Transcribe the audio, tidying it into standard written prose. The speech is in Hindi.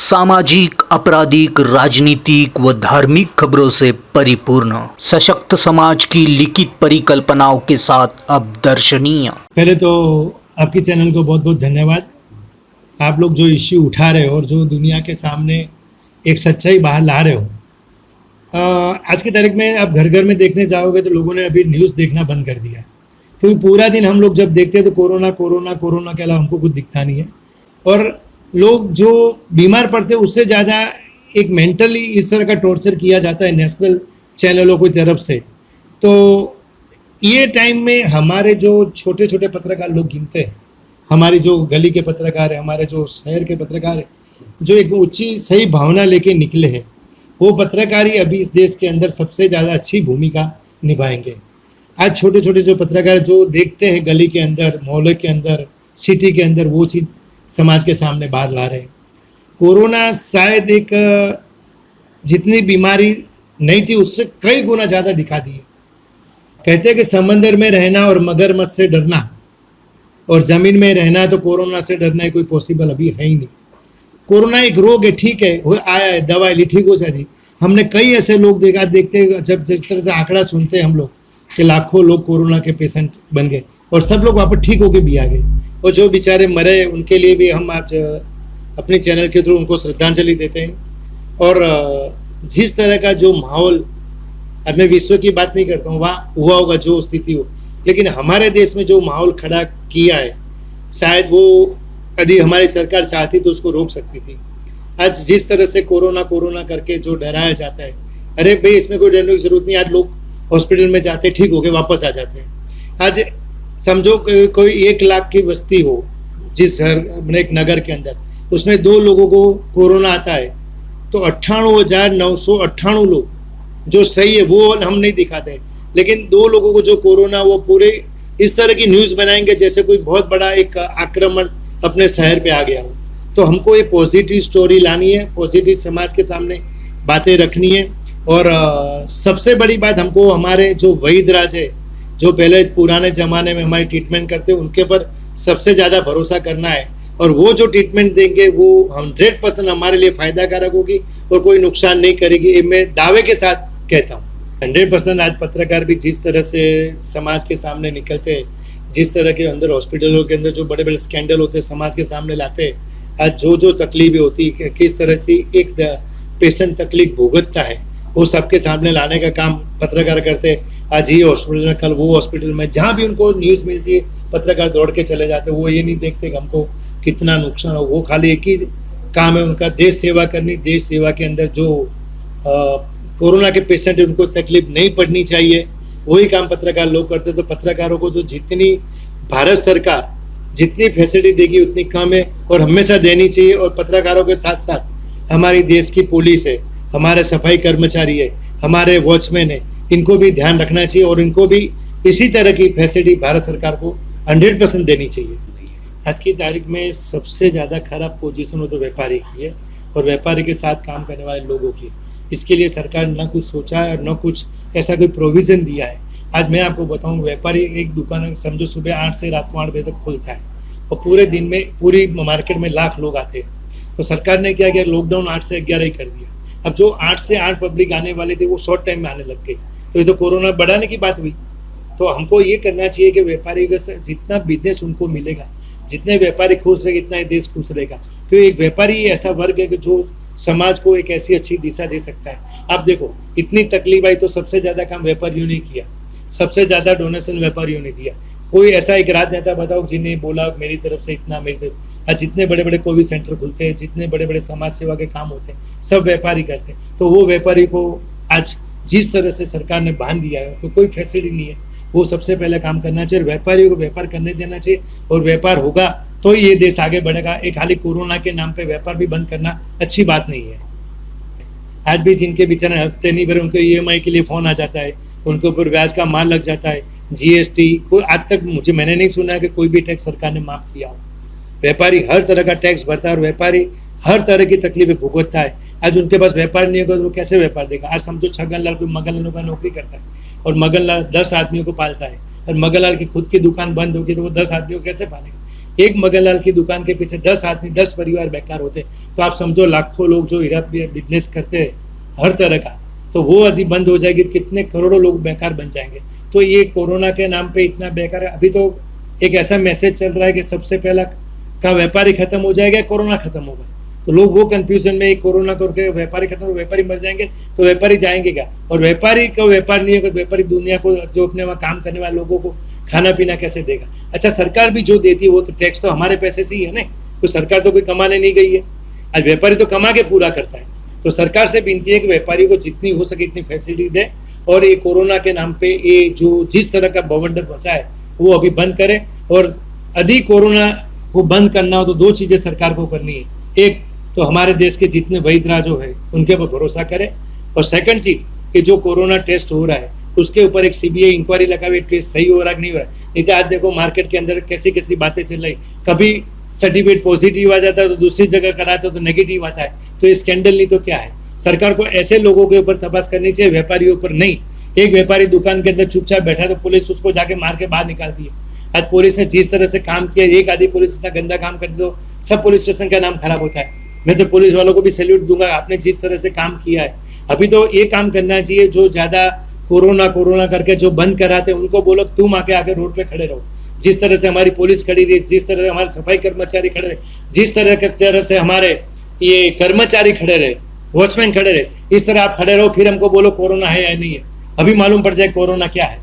सामाजिक, आपराधिक, राजनीतिक व धार्मिक खबरों से परिपूर्ण सशक्त समाज की लिखित परिकल्पनाओं के साथ अब दर्शनीय। पहले तो आपके चैनल को बहुत बहुत धन्यवाद। आप लोग जो इश्यू उठा रहे हो और जो दुनिया के सामने एक सच्चाई बाहर ला रहे हो। आज की तारीख में आप घर घर में देखने जाओगे तो लोगों ने अभी न्यूज़ देखना बंद कर दिया है, क्योंकि पूरा दिन हम लोग जब देखते हैं तो कोरोना कोरोना कोरोना के अलावा हमको कुछ दिखता नहीं है। और लोग जो बीमार पड़ते हैं उससे ज़्यादा एक मेंटली इस तरह का टॉर्चर किया जाता है नेशनल चैनलों की तरफ से। तो ये टाइम में हमारे जो छोटे छोटे पत्रकार लोग गिनते हैं, हमारी जो गली के पत्रकार है, हमारे जो शहर के पत्रकार है, जो एक ऊंची सही भावना लेके निकले हैं, वो पत्रकार ही अभी इस देश के अंदर सबसे ज़्यादा अच्छी भूमिका निभाएंगे। आज छोटे छोटे जो पत्रकार जो देखते हैं गली के अंदर, मोहल्ले के अंदर, सिटी के अंदर, वो चीज़ समाज के सामने बाहर ला रहे हैं। कोरोना शायद एक जितनी बीमारी नहीं थी उससे कई गुना ज़्यादा दिखा दी है। कहते हैं कि समंदर में रहना और मगरमच्छ से डरना और ज़मीन में रहना, तो कोरोना से डरना कोई पॉसिबल अभी है ही नहीं। कोरोना एक रोग है, ठीक है, वो आया है, दवाई ली, ठीक हो जाती। हमने कई ऐसे लोग देखते जब जिस तरह से आंकड़ा सुनते हैं हम लोग कि लाखों लोग कोरोना के पेशेंट बन गए और सब लोग वहाँ पर ठीक होके भी आ गए। और जो बेचारे मरे उनके लिए भी हम आज अपने चैनल के थ्रू उनको श्रद्धांजलि देते हैं। और जिस तरह का जो माहौल, अब मैं विश्व की बात नहीं करता हूँ, वहाँ हुआ होगा जो स्थिति हो, लेकिन हमारे देश में जो माहौल खड़ा किया है, शायद वो यदि हमारी सरकार चाहती तो उसको रोक सकती थी। आज जिस तरह से कोरोना कोरोना करके जो डराया जाता है, अरे भाई इसमें कोई डरने की जरूरत नहीं। आज लोग हॉस्पिटल में जाते, ठीक हो गए, वापस आ जाते हैं। आज समझो कोई 1 लाख की बस्ती हो जिस एक नगर के अंदर, उसमें 2 लोगों को कोरोना आता है तो 98,998 लोग जो सही है वो हम नहीं दिखाते, लेकिन 2 लोगों को जो कोरोना, वो पूरे इस तरह की न्यूज़ बनाएंगे जैसे कोई बहुत बड़ा एक आक्रमण अपने शहर पे आ गया हो। तो हमको ये पॉजिटिव स्टोरी लानी है, पॉजिटिव समाज के सामने बातें रखनी है। और सबसे बड़ी बात, हमको हमारे जो वैद्यराज है, जो पहले पुराने ज़माने में हमारी ट्रीटमेंट करते हैं, उनके पर सबसे ज़्यादा भरोसा करना है। और वो जो ट्रीटमेंट देंगे वो 100% हमारे लिए फ़ायदाकारक होगी और कोई नुकसान नहीं करेगी, ये मैं दावे के साथ कहता हूँ। 100% आज पत्रकार भी जिस तरह से समाज के सामने निकलते हैं, जिस तरह के अंदर हॉस्पिटलों के अंदर जो बड़े बड़े स्कैंडल होते हैं समाज के सामने लाते हैं, आज जो तकलीफें होती है, किस तरह से एक पेशेंट तकलीफ भुगतता है, वो सबके सामने लाने का काम पत्रकार करते हैं। आज ये हॉस्पिटल में, कल वो हॉस्पिटल में, जहाँ भी उनको न्यूज़ मिलती है पत्रकार दौड़ के चले जाते हैं। वो ये नहीं देखते कि हमको कितना नुकसान हो, वो खाली एक ही काम है उनका, देश सेवा करनी। देश सेवा के अंदर जो कोरोना के पेशेंट उनको तकलीफ नहीं पड़नी चाहिए, वही काम पत्रकार लोग करते। तो पत्रकारों को तो जितनी भारत सरकार जितनी फैसिलिटी देगी उतनी कम है और हमेशा देनी चाहिए। और पत्रकारों के साथ साथ हमारी देश की पुलिस है, हमारे सफाई कर्मचारी है, हमारे वॉचमैन है, इनको भी ध्यान रखना चाहिए और इनको भी इसी तरह की फैसिलिटी भारत सरकार को 100% देनी चाहिए। आज की तारीख में सबसे ज़्यादा खराब पोजीशन हो तो व्यापारी की है और व्यापारी के साथ काम करने वाले लोगों की। इसके लिए सरकार न कुछ सोचा है और न कुछ ऐसा कोई प्रोविज़न दिया है। आज मैं आपको बताऊं, व्यापारी एक दुकान समझो सुबह 8 से रात को 8 बजे तक खुलता है और पूरे दिन में पूरी मार्केट में लाख लोग आते हैं। तो सरकार ने क्या किया, लॉकडाउन 8 से 11 ही कर दिया। अब जो 8 से 8 पब्लिक आने वाले थे वो शॉर्ट टाइम में आने लग गई, तो ये तो कोरोना बढ़ाने की बात हुई। तो हमको ये करना चाहिए कि व्यापारी का जितना बिजनेस उनको मिलेगा, जितने व्यापारी खुश रहेंगे इतना ही देश खुश रहेगा। क्योंकि एक व्यापारी ऐसा वर्ग है कि जो समाज को एक ऐसी अच्छी दिशा दे सकता है। आप देखो, इतनी तकलीफ आई तो सबसे ज़्यादा काम व्यापारियों ने किया, सबसे ज़्यादा डोनेशन व्यापारियों ने दिया। कोई ऐसा एक राजनेता बताओ जिन्हें बोला मेरी तरफ से इतना, मेरी तरफ। आज जितने बड़े बड़े कोविड सेंटर खुलते हैं, जितने बड़े बड़े समाज सेवा के काम होते हैं, सब व्यापारी करते हैं। तो वो व्यापारी को आज जिस तरह से सरकार ने बांध दिया है तो कोई फैसिलिटी नहीं है, वो सबसे पहले काम करना चाहिए। व्यापारियों को व्यापार करने देना चाहिए और व्यापार होगा तो ये देश आगे बढ़ेगा। एक खाली कोरोना के नाम पे व्यापार भी बंद करना अच्छी बात नहीं है। आज भी जिनके बेचारे हफ्ते नहीं भरे, उनके EMI के लिए फ़ोन आ जाता है, उनके ऊपर ब्याज का मान लग जाता है, GST। कोई आज तक मैंने नहीं सुना है कि कोई भी टैक्स सरकार ने माफ़ किया हो। व्यापारी हर तरह का टैक्स भरता है और व्यापारी हर तरह की तकलीफें भुगतता है। आज उनके पास व्यापार नहीं होगा तो वो कैसे व्यापार देगा। आज समझो छगनलाल कोई मगनलाल का नौकरी करता है और मगनलाल 10 आदमियों को पालता है और मगनलाल की खुद की दुकान बंद होगी तो वो 10 आदमियों को कैसे पालेगा। एक मगनलाल की दुकान के पीछे 10 आदमी, 10 परिवार बेकार होते, तो आप समझो लाखों लोग जो हीरा बिजनेस करते हैं हर तरह का, तो वो यदि बंद हो जाएगी, कितने करोड़ों लोग बेकार बन जाएंगे। तो ये कोरोना के नाम पे इतना बेकार है। अभी तो एक ऐसा मैसेज चल रहा है कि सबसे पहला का व्यापारी खत्म हो जाएगा, कोरोना खत्म होगा। तो लोग वो कंफ्यूजन में कोरोना करके व्यापारी खत्म, व्यापारी मर जाएंगे तो व्यापारी जाएंगे क्या? और व्यापारी का व्यापार नहीं होगा, व्यापारी दुनिया को, जो अपने वहाँ काम करने वाले लोगों को खाना पीना कैसे देगा? अच्छा, सरकार भी जो देती है वो तो टैक्स तो हमारे पैसे से ही है ना, तो सरकार तो कोई कमाने नहीं गई है। आज व्यापारी तो कमा के पूरा करता है। तो सरकार से विनती है कि व्यापारी को जितनी हो सके इतनी फैसिलिटी दे, और ये कोरोना के नाम पे ये जो जिस तरह का बवंडर मचा है वो अभी बंद करे। और यदि कोरोना को बंद करना हो तो दो चीजें सरकार को करनी है। एक तो हमारे देश के जितने वैद्य जो है उनके ऊपर भरोसा करे, और सेकंड चीज कि जो कोरोना टेस्ट हो रहा है उसके ऊपर एक सीबीआई इंक्वायरी लगावे, टेस्ट सही हो रहा है कि नहीं हो रहा है। नहीं तो आज देखो मार्केट के अंदर कैसी कैसी बातें चल रही, कभी सर्टिफिकेट पॉजिटिव आ जाता है तो दूसरी जगह कराते तो नेगेटिव आता है। तो ये स्कैंडल नहीं तो क्या है? सरकार को ऐसे लोगों के ऊपर तपास करनी चाहिए, व्यापारियों पर नहीं। एक व्यापारी दुकान के अंदर चुपचाप बैठा तो पुलिस उसको जाके मार के बाहर निकालती है। आज पुलिस ने जिस तरह से काम किया, एक आधी पुलिस इतना गंदा काम कर दो सब पुलिस स्टेशन का नाम खराब होता है। मैं तो पुलिस वालों को भी सैल्यूट दूंगा, आपने जिस तरह से काम किया है। अभी तो ये काम करना चाहिए, जो ज्यादा कोरोना करके जो बंद कराते हैं उनको बोलो तुम आके रोड पे खड़े रहो। जिस तरह से हमारी पुलिस खड़ी रही, जिस तरह से हमारे सफाई कर्मचारी खड़े रहे, जिस तरह से हमारे ये कर्मचारी खड़े रहे, वॉचमैन खड़े रहे, इस तरह आप खड़े रहो, फिर हमको बोलो कोरोना है या नहीं है। अभी मालूम पड़ जाए कोरोना क्या है।